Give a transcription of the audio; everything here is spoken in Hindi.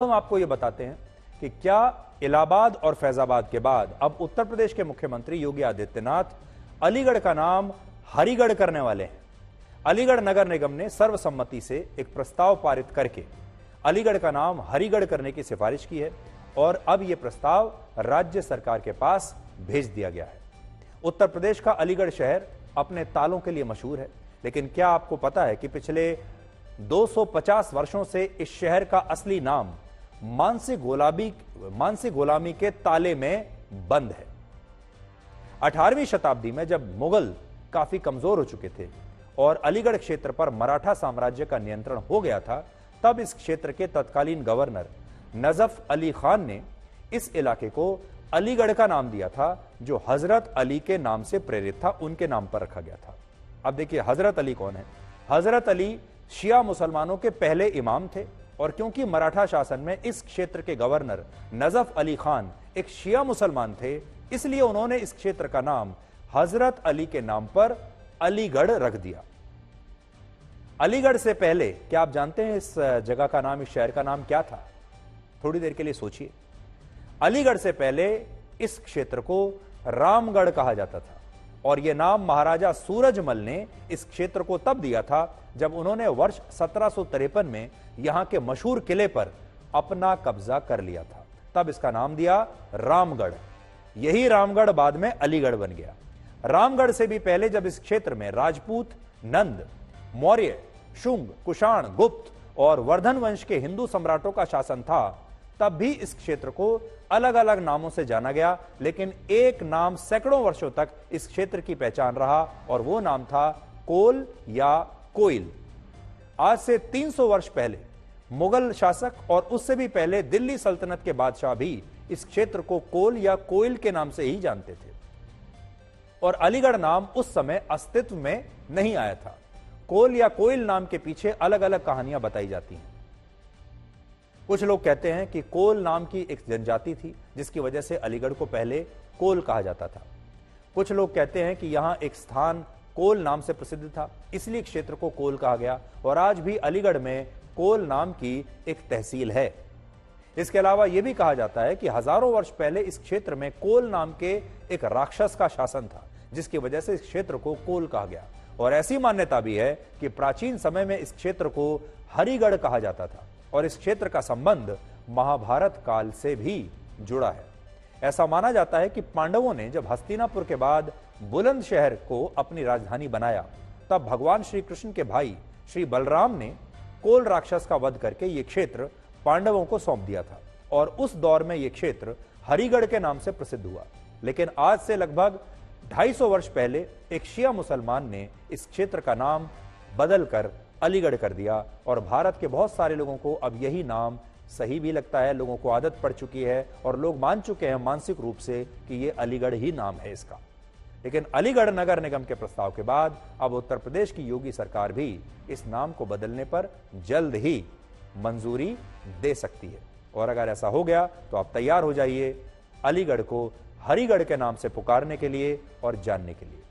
हम आपको यह बताते हैं कि क्या इलाहाबाद और फैजाबाद के बाद अब उत्तर प्रदेश के मुख्यमंत्री योगी आदित्यनाथ अलीगढ़ का नाम हरिगढ़ करने वाले हैं। अलीगढ़ नगर निगम ने सर्वसम्मति से एक प्रस्ताव पारित करके अलीगढ़ का नाम हरिगढ़ करने की सिफारिश की है और अब यह प्रस्ताव राज्य सरकार के पास भेज दिया गया है। उत्तर प्रदेश का अलीगढ़ शहर अपने तालों के लिए मशहूर है, लेकिन क्या आपको पता है कि पिछले 250 वर्षों से इस शहर का असली नाम मानसिक गुलामी के ताले में बंद है। 18वीं शताब्दी में जब मुगल काफी कमजोर हो चुके थे और अलीगढ़ क्षेत्र पर मराठा साम्राज्य का नियंत्रण हो गया था, तब इस क्षेत्र के तत्कालीन गवर्नर नजफ अली खान ने इस इलाके को अलीगढ़ का नाम दिया था, जो हजरत अली के नाम से प्रेरित था, उनके नाम पर रखा गया था। अब देखिए हजरत अली कौन है। हजरत अली शिया मुसलमानों के पहले इमाम थे और क्योंकि मराठा शासन में इस क्षेत्र के गवर्नर नजफ अली खान एक शिया मुसलमान थे, इसलिए उन्होंने इस क्षेत्र का नाम हजरत अली के नाम पर अलीगढ़ रख दिया। अलीगढ़ से पहले क्या आप जानते हैं इस जगह का नाम, इस शहर का नाम क्या था? थोड़ी देर के लिए सोचिए। अलीगढ़ से पहले इस क्षेत्र को रामगढ़ कहा जाता था और यह नाम महाराजा सूरजमल ने इस क्षेत्र को तब दिया था जब उन्होंने वर्ष 1753 में यहां के मशहूर किले पर अपना कब्जा कर लिया था। तब इसका नाम दिया रामगढ़। यही रामगढ़ बाद में अलीगढ़ बन गया। रामगढ़ से भी पहले जब इस क्षेत्र में राजपूत, नंद, मौर्य, शुंग, कुषाण, गुप्त और वर्धन वंश के हिंदू सम्राटों का शासन था, तब भी इस क्षेत्र को अलग अलग नामों से जाना गया, लेकिन एक नाम सैकड़ों वर्षों तक इस क्षेत्र की पहचान रहा और वो नाम था कोल या कोइल। आज से 300 वर्ष पहले मुगल शासक और उससे भी पहले दिल्ली सल्तनत के बादशाह भी इस क्षेत्र को कोल या कोइल के नाम से ही जानते थे और अलीगढ़ नाम उस समय अस्तित्व में नहीं आया था। कोल या कोइल नाम के पीछे अलग अलग कहानियां बताई जाती हैं। कुछ लोग कहते हैं कि कोल नाम की एक जनजाति थी जिसकी वजह से अलीगढ़ को पहले कोल कहा जाता था। कुछ लोग कहते हैं कि यहां एक स्थान कोल नाम से प्रसिद्ध था, इसलिए क्षेत्र को कोल कहा गया और आज भी अलीगढ़ में कोल नाम की एक तहसील है। इसके अलावा यह भी कहा जाता है कि हजारों वर्ष पहले इस क्षेत्र में कोल नाम के एक राक्षस का शासन था, जिसकी वजह से इस क्षेत्र को कोल कहा गया। और ऐसी मान्यता भी है कि प्राचीन समय में इस क्षेत्र को हरिगढ़ कहा जाता था और इस क्षेत्र का संबंध महाभारत काल से भी जुड़ा है। ऐसा माना जाता है कि पांडवों ने जब हस्तिनापुर के बाद बुलंदशहर को अपनी राजधानी बनाया, तब भगवान श्री कृष्ण के भाई श्री बलराम ने कोल राक्षस का वध करके यह क्षेत्र पांडवों को सौंप दिया था और उस दौर में यह क्षेत्र हरिगढ़ के नाम से प्रसिद्ध हुआ। लेकिन आज से लगभग 250 वर्ष पहले एक शिया मुसलमान ने इस क्षेत्र का नाम बदलकर अलीगढ़ कर दिया और भारत के बहुत सारे लोगों को अब यही नाम सही भी लगता है, लोगों को आदत पड़ चुकी है और लोग मान चुके हैं मानसिक रूप से कि ये अलीगढ़ ही नाम है इसका। लेकिन अलीगढ़ नगर निगम के प्रस्ताव के बाद अब उत्तर प्रदेश की योगी सरकार भी इस नाम को बदलने पर जल्द ही मंजूरी दे सकती है और अगर ऐसा हो गया तो आप तैयार हो जाइए अलीगढ़ को हरिगढ़ के नाम से पुकारने के लिए और जानने के लिए।